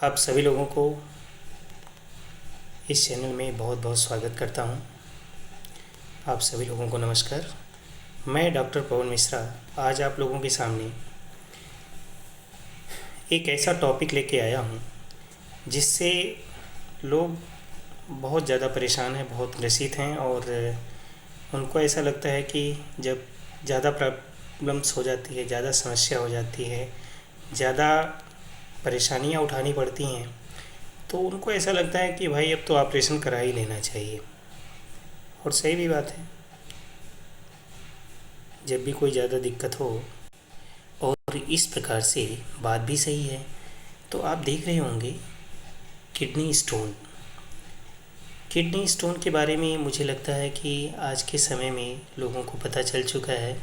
आप सभी लोगों को इस चैनल में बहुत बहुत स्वागत करता हूं। आप सभी लोगों को नमस्कार। मैं डॉक्टर पवन मिश्रा आज आप लोगों के सामने एक ऐसा टॉपिक लेके आया हूं जिससे लोग बहुत ज़्यादा परेशान हैं, बहुत ग्रसित हैं और उनको ऐसा लगता है कि जब ज़्यादा प्रॉब्लम्स हो जाती है, ज़्यादा समस्या हो जाती है, ज़्यादा परेशानियां उठानी पड़ती हैं तो उनको ऐसा लगता है कि भाई अब तो ऑपरेशन करा ही लेना चाहिए। और सही भी बात है। जब भी कोई ज़्यादा दिक्कत हो और इस प्रकार से बात भी सही है तो आप देख रहे होंगे किडनी स्टोन। किडनी स्टोन के बारे में मुझे लगता है कि आज के समय में लोगों को पता चल चुका है।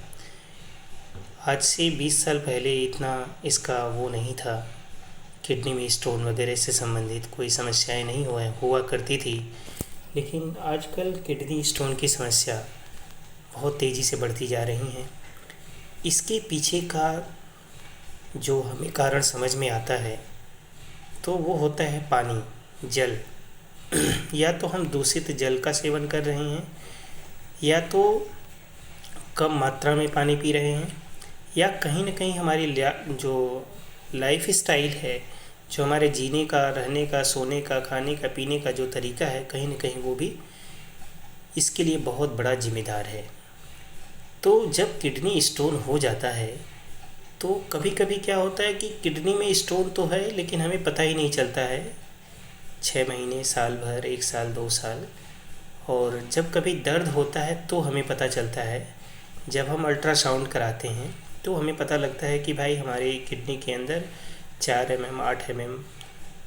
आज से 20 साल पहले इतना इसका वो नहीं था। किडनी में स्टोन वगैरह से संबंधित कोई समस्याएं नहीं हुआ करती थी, लेकिन आजकल किडनी स्टोन की समस्या बहुत तेज़ी से बढ़ती जा रही हैं। इसके पीछे का जो हमें कारण समझ में आता है तो वो होता है पानी, जल। या तो हम दूषित जल का सेवन कर रहे हैं, या तो कम मात्रा में पानी पी रहे हैं, या कहीं ना कहीं हमारी जो लाइफ स्टाइल है, जो हमारे जीने का, रहने का, सोने का, खाने का, पीने का जो तरीका है, कहीं ना कहीं वो भी इसके लिए बहुत बड़ा जिम्मेदार है। तो जब किडनी स्टोन हो जाता है तो कभी कभी क्या होता है कि किडनी में स्टोन तो है लेकिन हमें पता ही नहीं चलता है। 6 महीने, साल भर, 1 साल, 2 साल। और जब कभी दर्द होता है तो हमें पता चलता है। जब हम अल्ट्रासाउंड कराते हैं तो हमें पता लगता है कि भाई हमारे किडनी के अंदर 4 mm, 8 mm,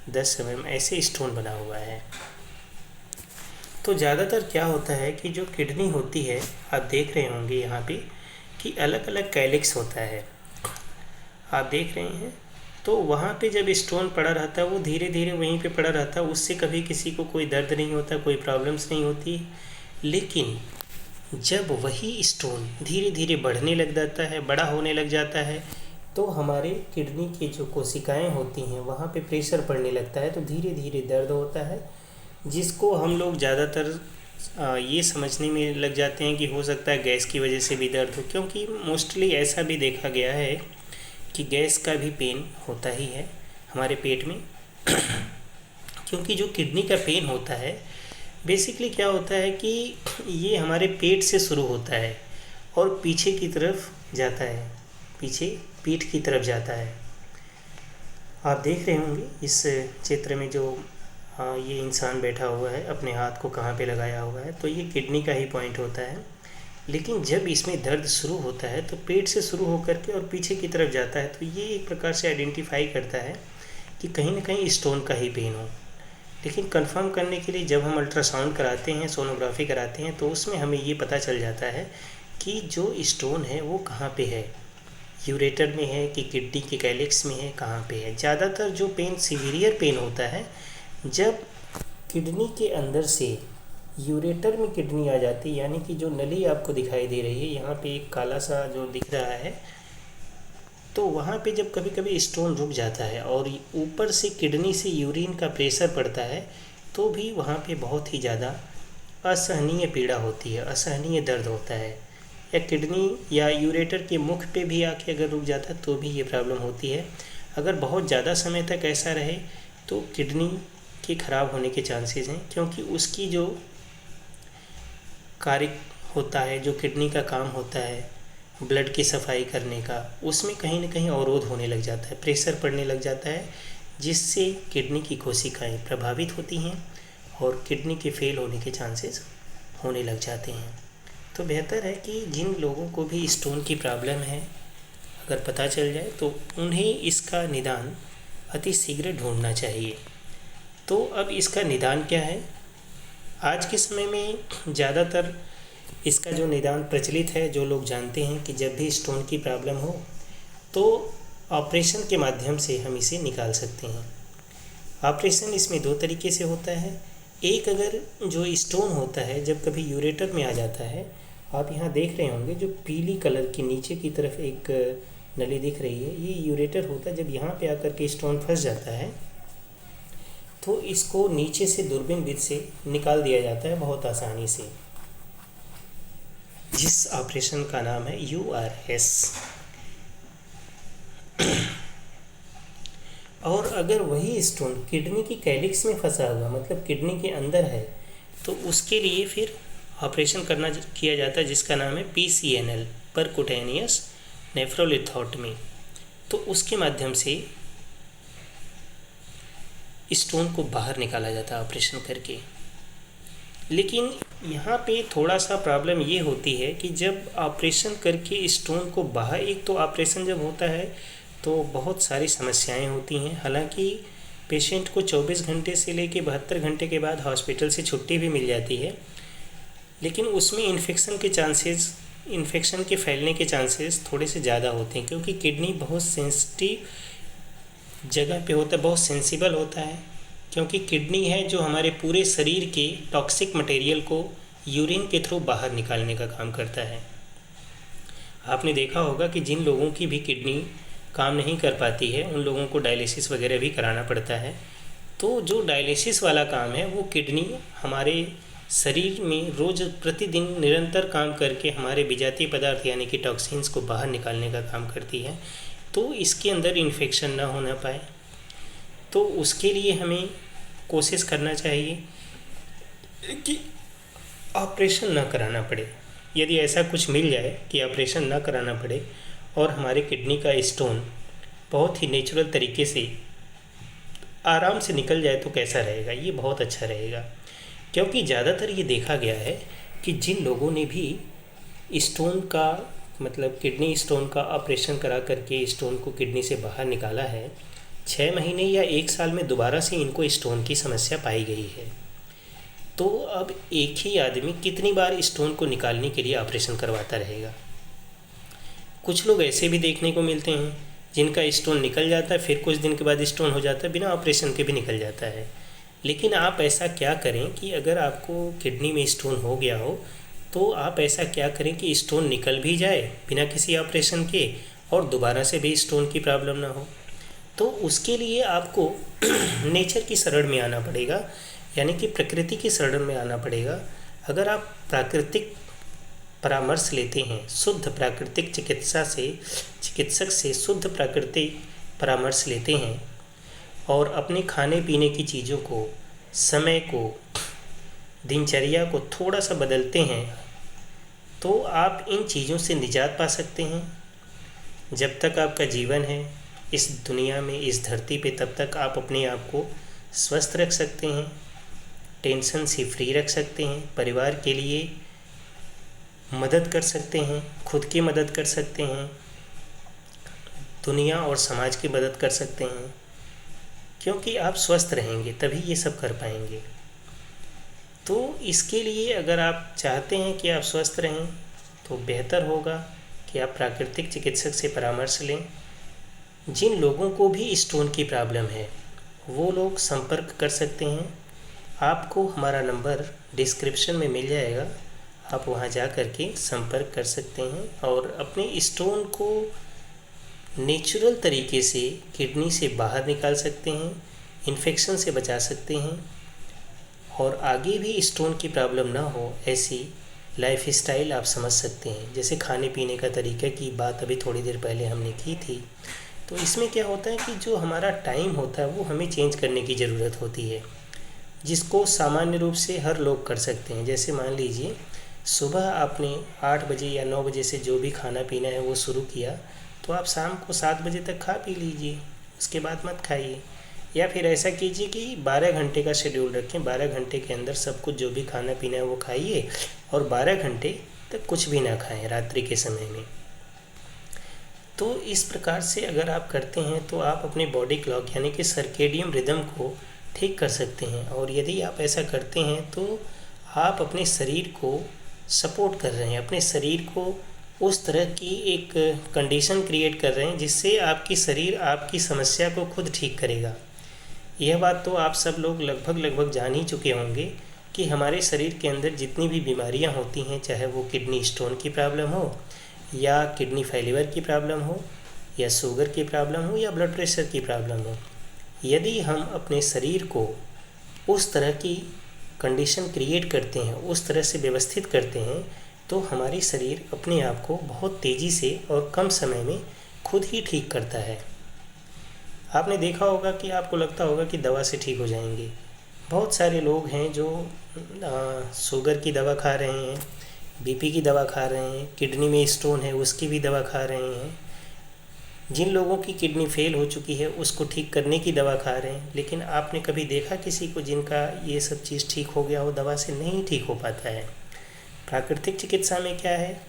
10 mm ऐसे स्टोन बना हुआ है। तो ज़्यादातर क्या होता है कि जो किडनी होती है, आप देख रहे होंगे यहाँ पे कि अलग अलग कैलिक्स होता है, आप देख रहे हैं। तो वहाँ पे जब स्टोन पड़ा रहता है वो धीरे धीरे वहीं पे पड़ा रहता है, उससे कभी किसी को कोई दर्द नहीं होता, कोई प्रॉब्लम्स नहीं होती। लेकिन जब वही स्टोन धीरे धीरे बढ़ने लग जाता है, बड़ा होने लग जाता है, तो हमारे किडनी की जो कोशिकाएं होती हैं वहाँ पे प्रेशर पड़ने लगता है, तो धीरे धीरे दर्द होता है, जिसको हम लोग ज़्यादातर ये समझने में लग जाते हैं कि हो सकता है गैस की वजह से भी दर्द हो। क्योंकि मोस्टली ऐसा भी देखा गया है कि गैस का भी पेन होता ही है हमारे पेट में। क्योंकि जो किडनी का पेन होता है बेसिकली क्या होता है कि ये हमारे पेट से शुरू होता है और पीछे की तरफ जाता है, पीछे पीठ की तरफ जाता है। आप देख रहे होंगे इस चित्र में जो ये इंसान बैठा हुआ है, अपने हाथ को कहाँ पे लगाया हुआ है, तो ये किडनी का ही पॉइंट होता है। लेकिन जब इसमें दर्द शुरू होता है तो पेट से शुरू होकर के और पीछे की तरफ जाता है, तो ये एक प्रकार से आइडेंटिफाई करता है कि कहीं ना कहीं स्टोन का ही पेन हो। लेकिन कंफर्म करने के लिए जब हम अल्ट्रासाउंड कराते हैं, सोनोग्राफी कराते हैं, तो उसमें हमें ये पता चल जाता है कि जो स्टोन है वो कहाँ पे है, यूरेटर में है कि किडनी के कैलिक्स में है, कहाँ पे है। ज़्यादातर जो पेन सीवियर पेन होता है जब किडनी के अंदर से यूरेटर में किडनी आ जाती है, यानी कि जो नली आपको दिखाई दे रही है, यहाँ पे एक काला सा जो दिख रहा है, तो वहाँ पे जब कभी कभी स्टोन रुक जाता है और ऊपर से किडनी से यूरिन का प्रेशर पड़ता है, तो भी वहाँ पे बहुत ही ज़्यादा असहनीय पीड़ा होती है, असहनीय दर्द होता है। या किडनी या यूरेटर के मुख पे भी आके अगर रुक जाता है तो भी ये प्रॉब्लम होती है। अगर बहुत ज़्यादा समय तक ऐसा रहे तो किडनी के ख़राब होने के चांसेस हैं, क्योंकि उसकी जो कार्य होता है, जो किडनी का काम होता है ब्लड की सफाई करने का, उसमें कहीं ना कहीं अवरोध होने लग जाता है, प्रेशर पड़ने लग जाता है, जिससे किडनी की कोशिकाएं प्रभावित होती हैं और किडनी के फेल होने के चांसेस होने लग जाते हैं। तो बेहतर है कि जिन लोगों को भी स्टोन की प्रॉब्लम है, अगर पता चल जाए तो उन्हें इसका निदान अति शीघ्र ढूंढना चाहिए। तो अब इसका निदान क्या है? आज के समय में ज़्यादातर इसका जो निदान प्रचलित है, जो लोग जानते हैं कि जब भी स्टोन की प्रॉब्लम हो तो ऑपरेशन के माध्यम से हम इसे निकाल सकते हैं। ऑपरेशन इसमें 2 तरीके से होता है। एक, अगर जो स्टोन होता है जब कभी यूरेटर में आ जाता है, आप यहाँ देख रहे होंगे जो पीली कलर की नीचे की तरफ एक नली दिख रही है, ये यूरेटर होता है। जब यहाँ पे आकर के स्टोन फंस जाता है तो इसको नीचे से दूरबीन विधि से निकाल दिया जाता है बहुत आसानी से, जिस ऑपरेशन का नाम है URS। और अगर वही स्टोन किडनी की कैलिक्स में फंसा हुआ, मतलब किडनी के अंदर है, तो उसके लिए फिर ऑपरेशन किया जाता है जिसका नाम है PCNL, परकुटेनियस नेफ्रोलिथोटमी। तो उसके माध्यम से स्टोन को बाहर निकाला जाता है ऑपरेशन करके। लेकिन यहाँ पे थोड़ा सा प्रॉब्लम ये होती है कि जब ऑपरेशन करके स्टोन को बाहर, एक तो ऑपरेशन जब होता है तो बहुत सारी समस्याएं होती हैं। हालांकि पेशेंट को 24 घंटे से लेकर 72 घंटे के बाद हॉस्पिटल से छुट्टी भी मिल जाती है, लेकिन उसमें इन्फेक्शन के फैलने के चांसेस थोड़े से ज़्यादा होते हैं, क्योंकि किडनी बहुत सेंसिटिव जगह पे होता है, बहुत सेंसिबल होता है, क्योंकि किडनी है जो हमारे पूरे शरीर के टॉक्सिक मटेरियल को यूरिन के थ्रू बाहर निकालने का काम करता है। आपने देखा होगा कि जिन लोगों की भी किडनी काम नहीं कर पाती है उन लोगों को डायलिसिस वगैरह भी कराना पड़ता है। तो जो डायलिसिस वाला काम है वो किडनी हमारे शरीर में रोज़ प्रतिदिन निरंतर काम करके हमारे विजातीय पदार्थ यानी कि टॉक्सिन्स को बाहर निकालने का काम करती है। तो इसके अंदर इन्फेक्शन ना होना पाए, तो उसके लिए हमें कोशिश करना चाहिए कि ऑपरेशन ना कराना पड़े। यदि ऐसा कुछ मिल जाए कि ऑपरेशन ना कराना पड़े और हमारे किडनी का स्टोन बहुत ही नेचुरल तरीके से आराम से निकल जाए तो कैसा रहेगा? ये बहुत अच्छा रहेगा, क्योंकि ज़्यादातर ये देखा गया है कि जिन लोगों ने भी स्टोन का, मतलब किडनी स्टोन का ऑपरेशन करा करके स्टोन को किडनी से बाहर निकाला है, 6 महीने या 1 साल में दोबारा से इनको स्टोन की समस्या पाई गई है। तो अब एक ही आदमी कितनी बार स्टोन को निकालने के लिए ऑपरेशन करवाता रहेगा? कुछ लोग ऐसे भी देखने को मिलते हैं जिनका स्टोन निकल जाता है, फिर कुछ दिन के बाद स्टोन हो जाता है, बिना ऑपरेशन के भी निकल जाता है। लेकिन आप ऐसा क्या करें कि अगर आपको किडनी में स्टोन हो गया हो तो आप ऐसा क्या करें कि स्टोन निकल भी जाए बिना किसी ऑपरेशन के और दोबारा से भी स्टोन की प्रॉब्लम ना हो। तो उसके लिए आपको नेचर की शरण में आना पड़ेगा, यानी कि प्रकृति की शरण में आना पड़ेगा। अगर आप प्राकृतिक परामर्श लेते हैं, शुद्ध प्राकृतिक चिकित्सक से शुद्ध प्राकृतिक परामर्श लेते हैं और अपने खाने पीने की चीज़ों को, समय को, दिनचर्या को थोड़ा सा बदलते हैं, तो आप इन चीज़ों से निजात पा सकते हैं। जब तक आपका जीवन है इस दुनिया में, इस धरती पे, तब तक आप अपने आप को स्वस्थ रख सकते हैं, टेंशन से फ्री रख सकते हैं, परिवार के लिए मदद कर सकते हैं, खुद की मदद कर सकते हैं, दुनिया और समाज की मदद कर सकते हैं, क्योंकि आप स्वस्थ रहेंगे तभी ये सब कर पाएंगे। तो इसके लिए अगर आप चाहते हैं कि आप स्वस्थ रहें तो बेहतर होगा कि आप प्राकृतिक चिकित्सक से परामर्श लें। जिन लोगों को भी स्टोन की प्रॉब्लम है वो लोग संपर्क कर सकते हैं। आपको हमारा नंबर डिस्क्रिप्शन में मिल जाएगा, आप वहां जा कर के संपर्क कर सकते हैं और अपने स्टोन को नेचुरल तरीके से किडनी से बाहर निकाल सकते हैं, इन्फेक्शन से बचा सकते हैं और आगे भी स्टोन की प्रॉब्लम ना हो ऐसी लाइफ स्टाइल आप समझ सकते हैं। जैसे खाने पीने का तरीका की बात अभी थोड़ी देर पहले हमने की थी, तो इसमें क्या होता है कि जो हमारा टाइम होता है वो हमें चेंज करने की ज़रूरत होती है, जिसको सामान्य रूप से हर लोग कर सकते हैं। जैसे मान लीजिए सुबह आपने 8 बजे या 9 बजे से जो भी खाना पीना है वो शुरू किया, तो आप शाम को 7 बजे तक खा पी लीजिए, उसके बाद मत खाइए। या फिर ऐसा कीजिए कि 12 घंटे का शेड्यूल रखें, 12 घंटे के अंदर सब कुछ जो भी खाना पीना है वो खाइए और 12 घंटे तक कुछ भी ना खाएं रात्रि के समय में। तो इस प्रकार से अगर आप करते हैं तो आप अपने बॉडी क्लॉक यानी कि सर्केडियम रिदम को ठीक कर सकते हैं। और यदि आप ऐसा करते हैं तो आप अपने शरीर को सपोर्ट कर रहे हैं, अपने शरीर को उस तरह की एक कंडीशन क्रिएट कर रहे हैं जिससे आपकी शरीर आपकी समस्या को खुद ठीक करेगा। यह बात तो आप सब लोग लगभग जान ही चुके होंगे कि हमारे शरीर के अंदर जितनी भी बीमारियां होती हैं, चाहे वो किडनी स्टोन की प्रॉब्लम हो या किडनी फेलिवर की प्रॉब्लम हो या शुगर की प्रॉब्लम हो या ब्लड प्रेशर की प्रॉब्लम हो, यदि हम अपने शरीर को उस तरह की कंडीशन क्रिएट करते हैं, उस तरह से व्यवस्थित करते हैं, तो हमारी शरीर अपने आप को बहुत तेज़ी से और कम समय में खुद ही ठीक करता है। आपने देखा होगा कि आपको लगता होगा कि दवा से ठीक हो जाएंगे। बहुत सारे लोग हैं जो शुगर की दवा खा रहे हैं, बीपी की दवा खा रहे हैं, किडनी में स्टोन है उसकी भी दवा खा रहे हैं, जिन लोगों की किडनी फेल हो चुकी है उसको ठीक करने की दवा खा रहे हैं। लेकिन आपने कभी देखा किसी को जिनका ये सब चीज़ ठीक हो गया हो? दवा से नहीं ठीक हो पाता है। प्राकृतिक चिकित्सा में क्या है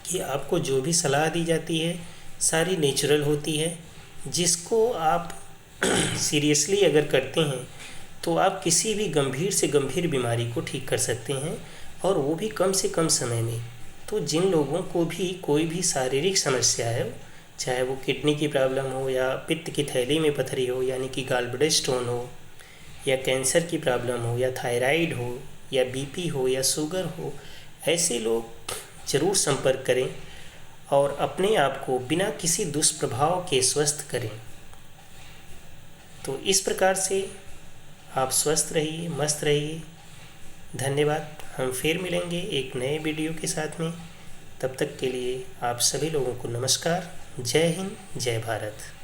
कि आपको जो भी सलाह दी जाती है सारी नेचुरल होती है, जिसको आप सीरियसली अगर करते हैं तो आप किसी भी गंभीर से गंभीर बीमारी को ठीक कर सकते हैं, और वो भी कम से कम समय में। तो जिन लोगों को भी कोई भी शारीरिक समस्या है, चाहे वो किडनी की प्रॉब्लम हो या पित्त की थैली में पथरी हो यानी कि गॉलब्लैडर स्टोन हो, या कैंसर की प्रॉब्लम हो, या थायराइड हो, या बीपी हो, या शुगर हो, ऐसे लोग ज़रूर संपर्क करें और अपने आप को बिना किसी दुष्प्रभाव के स्वस्थ करें। तो इस प्रकार से आप स्वस्थ रहिए, मस्त रहिए। धन्यवाद। हम फिर मिलेंगे एक नए वीडियो के साथ में। तब तक के लिए आप सभी लोगों को नमस्कार। जय हिंद, जय भारत।